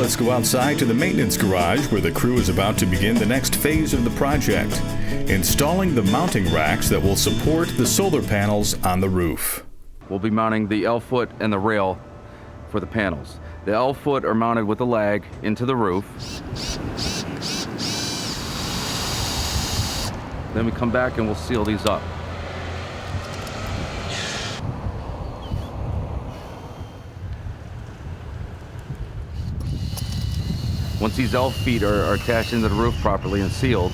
let's go outside to the maintenance garage where the crew is about to begin the next phase of the project, installing the mounting racks that will support the solar panels on the roof. We'll be mounting the L-foot and the rail for the panels. The L-foot are mounted with a lag into the roof. Then we come back and we'll seal these up. Once these L feet are attached into the roof properly and sealed,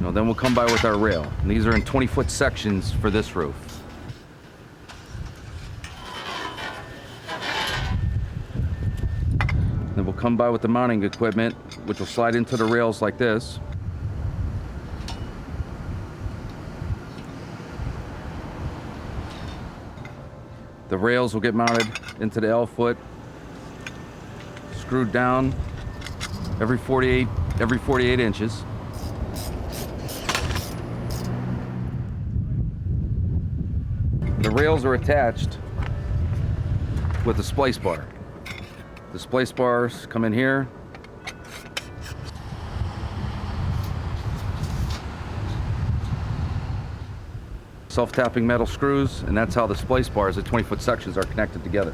then we'll come by with our rail. And these are in 20-foot sections for this roof. Then we'll come by with the mounting equipment, which will slide into the rails like this. The rails will get mounted into the L-foot, screwed down every 48 inches. The rails are attached with a splice bar. The splice bars come in here. Self-tapping metal screws, and that's how the splice bars, the 20-foot sections, are connected together.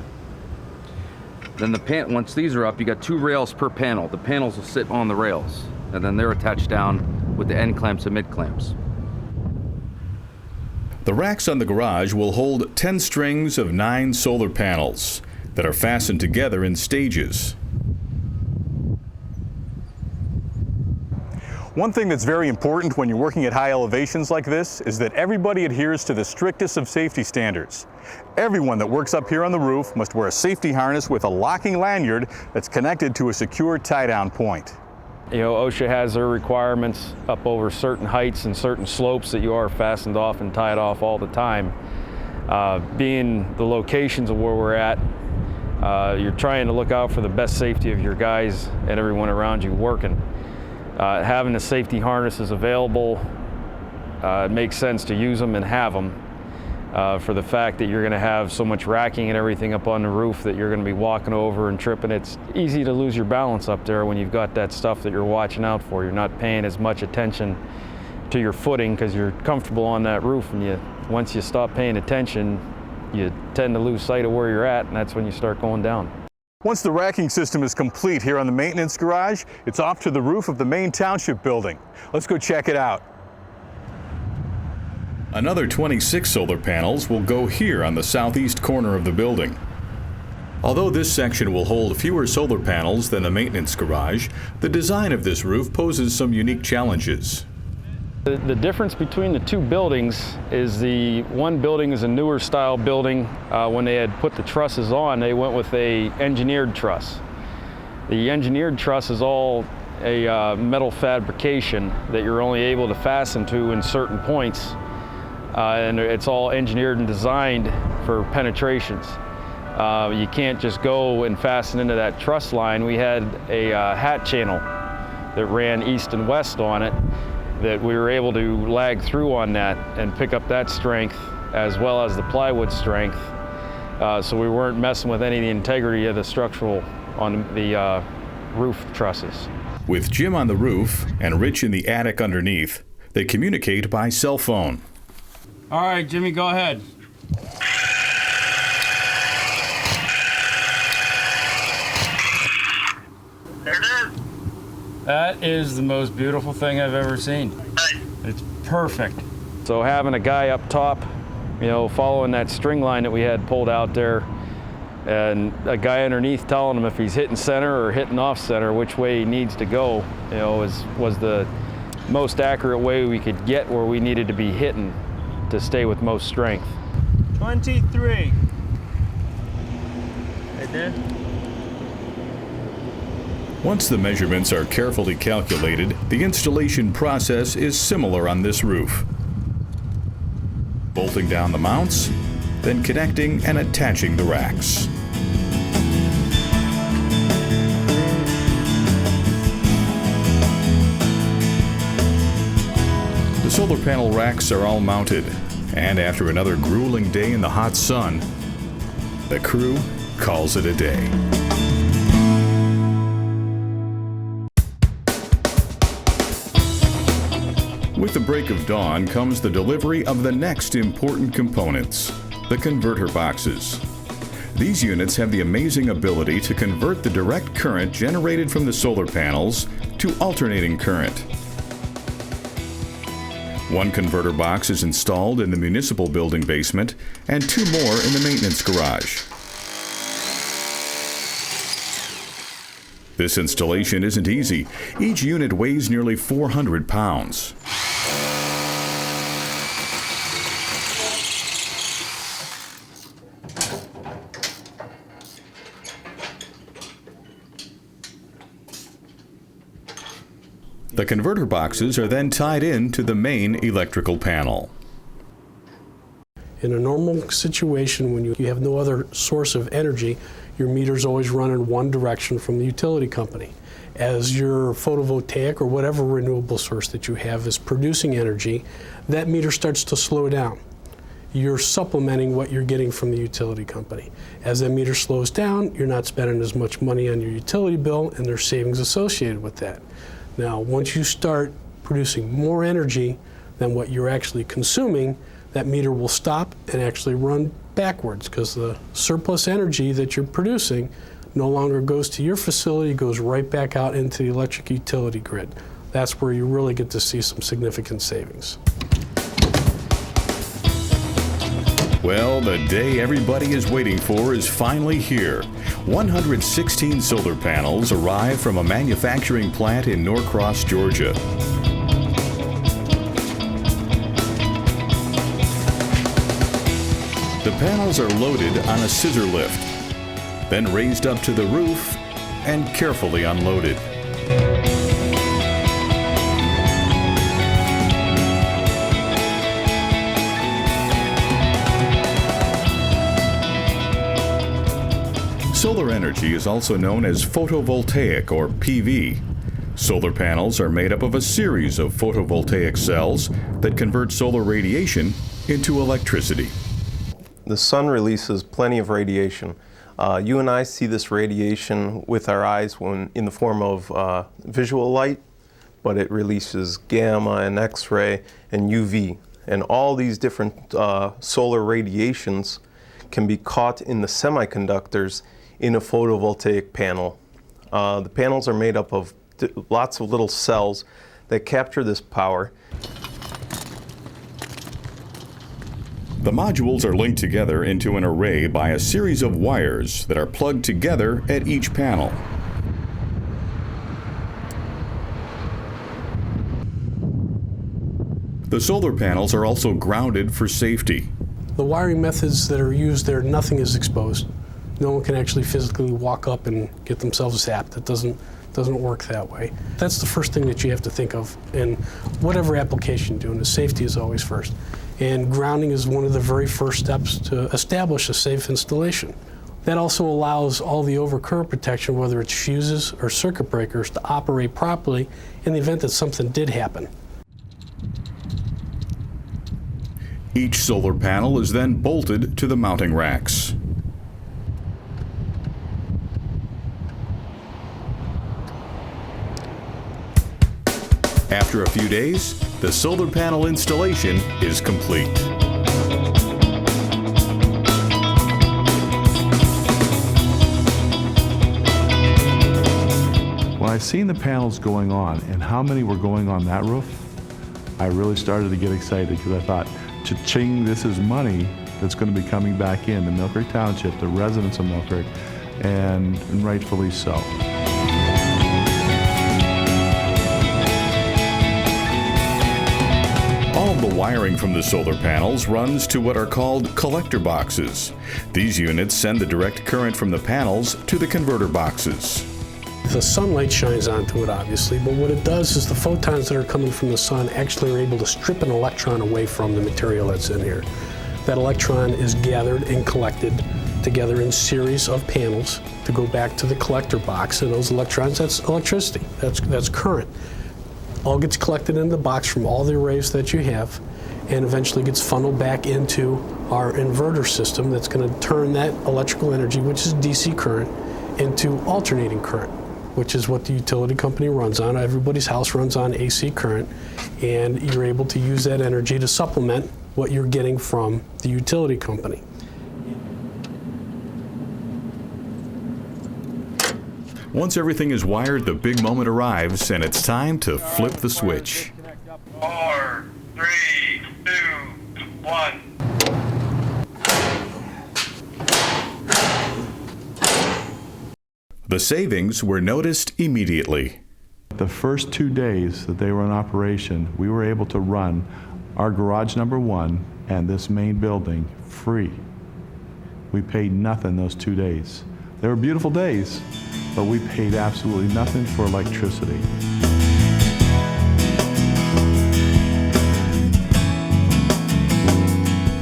Then once these are up, you got 2 rails per panel. The panels will sit on the rails, and then they're attached down with the end clamps and mid clamps. The racks on the garage will hold 10 strings of 9 solar panels that are fastened together in stages. One thing that's very important when you're working at high elevations like this is that everybody adheres to the strictest of safety standards. Everyone that works up here on the roof must wear a safety harness with a locking lanyard that's connected to a secure tie-down point. OSHA has their requirements up over certain heights and certain slopes that you are fastened off and tied off all the time. Being the locations of where we're at, you're trying to look out for the best safety of your guys and everyone around you working. Having the safety harnesses available, it makes sense to use them and have them for the fact that you're going to have so much racking and everything up on the roof that you're going to be walking over and tripping. It's easy to lose your balance up there when you've got that stuff that you're watching out for. You're not paying as much attention to your footing because you're comfortable on that roof, and once you stop paying attention, you tend to lose sight of where you're at, and that's when you start going down. Once the racking system is complete here on the maintenance garage, it's off to the roof of the main township building. Let's go check it out. Another 26 solar panels will go here on the southeast corner of the building. Although this section will hold fewer solar panels than the maintenance garage, the design of this roof poses some unique challenges. The difference between the 2 buildings is the one building is a newer style building. When they had put the trusses on, they went with a engineered truss. The engineered truss is all a metal fabrication that you're only able to fasten to in certain points, and it's all engineered and designed for penetrations. You can't just go and fasten into that truss line. We had a hat channel that ran east and west on it, that we were able to lag through on that and pick up that strength as well as the plywood strength, so we weren't messing with any of the integrity of the structural on the roof trusses. With Jim on the roof and Rich in the attic underneath, they communicate by cell phone. All right, Jimmy, go ahead. There it is. That is the most beautiful thing I've ever seen. It's perfect. So having a guy up top, following that string line that we had pulled out there, and a guy underneath telling him if he's hitting center or hitting off center, which way he needs to go, was the most accurate way we could get where we needed to be hitting to stay with most strength. 23. Right there. Once the measurements are carefully calculated, the installation process is similar on this roof. Bolting down the mounts, then connecting and attaching the racks. The solar panel racks are all mounted, and after another grueling day in the hot sun, the crew calls it a day. With the break of dawn comes the delivery of the next important components, the converter boxes. These units have the amazing ability to convert the direct current generated from the solar panels to alternating current. One converter box is installed in the municipal building basement and 2 more in the maintenance garage. This installation isn't easy. Each unit weighs nearly 400 pounds. The converter boxes are then tied in to the main electrical panel. In a normal situation, when you have no other source of energy, your meters always run in one direction from the utility company. As your photovoltaic or whatever renewable source that you have is producing energy, that meter starts to slow down. You're supplementing what you're getting from the utility company. As that meter slows down, you're not spending as much money on your utility bill, and there's savings associated with that. Now, once you start producing more energy than what you're actually consuming, that meter will stop and actually run backwards, because the surplus energy that you're producing no longer goes to your facility, goes right back out into the electric utility grid. That's where you really get to see some significant savings. Well, the day everybody is waiting for is finally here. 116 solar panels arrive from a manufacturing plant in Norcross, Georgia. The panels are loaded on a scissor lift, then raised up to the roof and carefully unloaded. Solar energy is also known as photovoltaic, or PV. Solar panels are made up of a series of photovoltaic cells that convert solar radiation into electricity. The sun releases plenty of radiation. You and I see this radiation with our eyes in the form of visual light, but it releases gamma and X-ray and UV. And all these different solar radiations can be caught in the semiconductors in a photovoltaic panel. The panels are made up of lots of little cells that capture this power. The modules are linked together into an array by a series of wires that are plugged together at each panel. The solar panels are also grounded for safety. The wiring methods that are used there, nothing is exposed. No one can actually physically walk up and get themselves zapped. It doesn't work that way. That's the first thing that you have to think of in whatever application you're doing. The safety is always first. And grounding is one of the very first steps to establish a safe installation. That also allows all the overcurrent protection, whether it's fuses or circuit breakers, to operate properly in the event that something did happen. Each solar panel is then bolted to the mounting racks. After a few days, the solar panel installation is complete. When I seen the panels going on and how many were going on that roof, I really started to get excited, because I thought, cha-ching, this is money that's going to be coming back in the Millcreek Township, the residents of Millcreek, and rightfully so. All of the wiring from the solar panels runs to what are called collector boxes. These units send the direct current from the panels to the converter boxes. The sunlight shines onto it, obviously, but what it does is the photons that are coming from the sun actually are able to strip an electron away from the material that's in here. That electron is gathered and collected together in series of panels to go back to the collector box, and those electrons, that's electricity, that's current. All gets collected in the box from all the arrays that you have, and eventually gets funneled back into our inverter system that's going to turn that electrical energy, which is DC current, into alternating current. which is what the utility company runs on. Everybody's house runs on AC current, and you're able to use that energy to supplement what you're getting from the utility company. Once everything is wired, the big moment arrives, and it's time to flip the switch. 4, 3, 2, 1. The savings were noticed immediately. The first 2 days that they were in operation, we were able to run our garage number 1 and this main building free. We paid nothing those 2 days. They were beautiful days, but we paid absolutely nothing for electricity.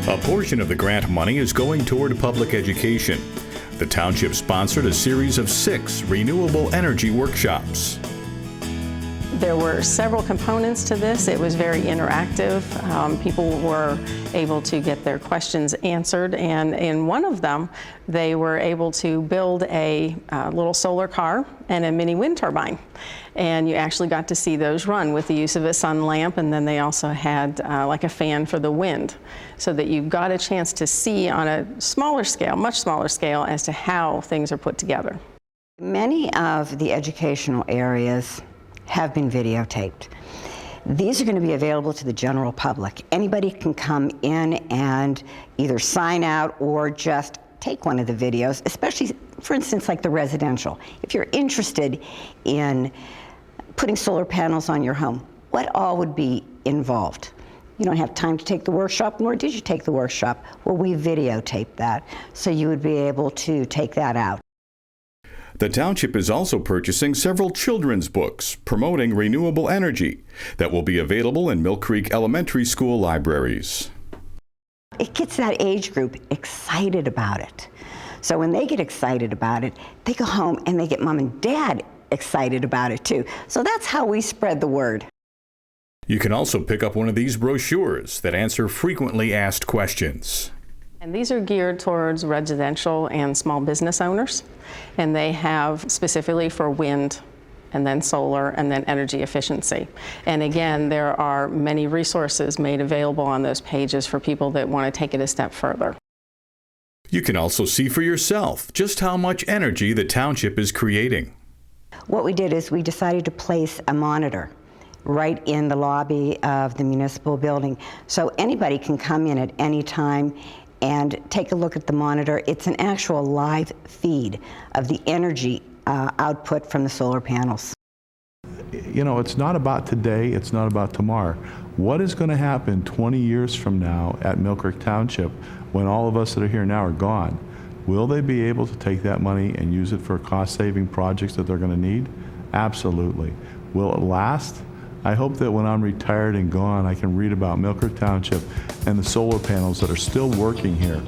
A portion of the grant money is going toward public education. The township sponsored a series of 6 renewable energy workshops. There were several components to this. It was very interactive. People were able to get their questions answered, and in one of them, they were able to build a little solar car and a mini wind turbine. And you actually got to see those run with the use of a sun lamp, and then they also had like a fan for the wind, so that you got a chance to see on a smaller scale, much smaller scale, as to how things are put together. Many of the educational areas have been videotaped. These are going to be available to the general public. Anybody can come in and either sign out or just take one of the videos, especially, for instance, like the residential. If you're interested in putting solar panels on your home, what all would be involved? You don't have time to take the workshop, nor did you take the workshop. Well, we videotaped that, so you would be able to take that out. The township is also purchasing several children's books promoting renewable energy that will be available in Millcreek Elementary School libraries. It gets that age group excited about it. So when they get excited about it, they go home and they get mom and dad excited about it too. So that's how we spread the word. You can also pick up one of these brochures that answer frequently asked questions. And these are geared towards residential and small business owners, and they have specifically for wind, and then solar, and then energy efficiency. And again, there are many resources made available on those pages for people that want to take it a step further. You can also see for yourself just how much energy the township is creating. What we did is we decided to place a monitor right in the lobby of the municipal building, so anybody can come in at any time and take a look at the monitor. It's an actual live feed of the energy output from the solar panels. You know, it's not about today, it's not about tomorrow. What is going to happen 20 years from now at Millcreek Township when all of us that are here now are gone? Will they be able to take that money and use it for cost-saving projects that they're going to need? Absolutely. Will it last? I hope that when I'm retired and gone, I can read about Millcreek Township and the solar panels that are still working here.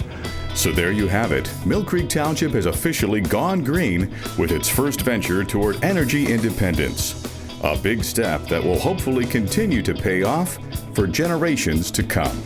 So there you have it. Millcreek Township has officially gone green with its first venture toward energy independence. A big step that will hopefully continue to pay off for generations to come.